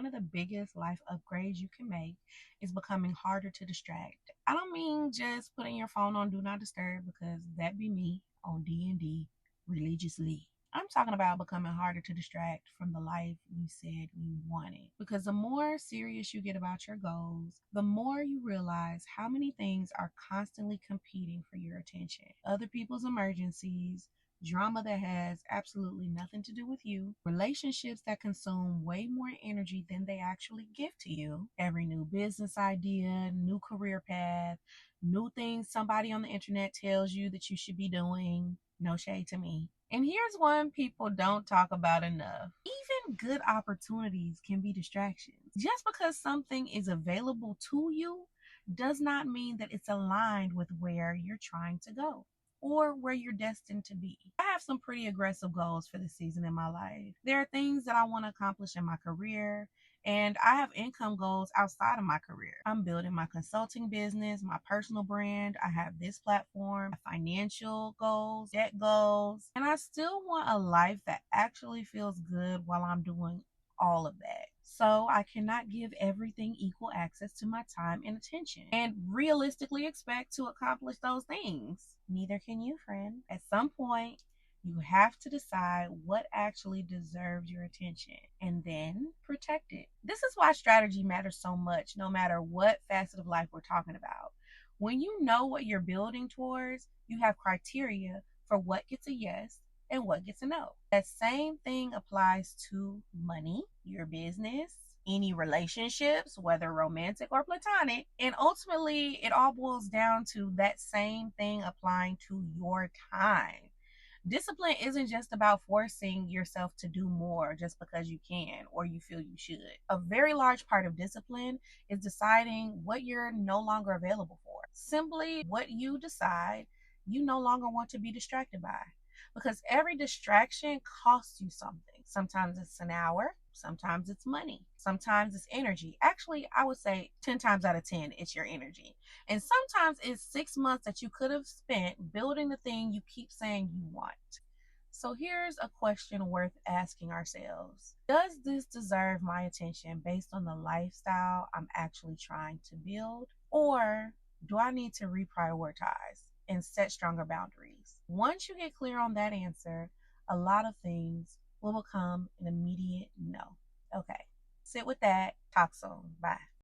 one of the biggest life upgrades you can make is becoming harder to distract. I don't mean just putting your phone on do not disturb because that be me on D&D religiously. I'm talking about becoming harder to distract from the life you said you wanted. Because the more serious you get about your goals, the more you realize how many things are constantly competing for your attention. Other people's emergencies, drama that has absolutely nothing to do with you, relationships that consume way more energy than they actually give to you, every new business idea, new career path, new things somebody on the internet tells you that you should be doing. No shade to me. And here's one people don't talk about enough. Even good opportunities can be distractions. Just because something is available to you does not mean that it's aligned with where you're trying to go or where you're destined to be. I have some pretty aggressive goals for this season in my life. There are things that I want to accomplish in my career, and I have income goals outside of my career. I'm building my consulting business, my personal brand. I have this platform, financial goals, debt goals, and I still want a life that actually feels good while I'm doing all of that. So I cannot give everything equal access to my time and attention and realistically expect to accomplish those things. Neither can you, friend. At some point, you have to decide what actually deserves your attention and then protect it. This is why strategy matters so much, no matter what facet of life we're talking about. When you know what you're building towards, you have criteria for what gets a yes and what gets a no. That same thing applies to money, your business, any relationships, whether romantic or platonic. And ultimately, it all boils down to that same thing applying to your time. Discipline isn't just about forcing yourself to do more just because you can or you feel you should. A very large part of discipline is deciding what you're no longer available for. Simply what you decide you no longer want to be distracted by. Because every distraction costs you something. Sometimes it's an hour, sometimes it's money, sometimes it's energy. Actually, I would say 10 times out of 10, it's your energy. And sometimes it's 6 months that you could have spent building the thing you keep saying you want. So here's a question worth asking ourselves. Does this deserve my attention based on the lifestyle I'm actually trying to build? Or do I need to reprioritize and set stronger boundaries? Once you get clear on that answer, a lot of things will become an immediate no. Okay, sit with that. Talk soon. Bye.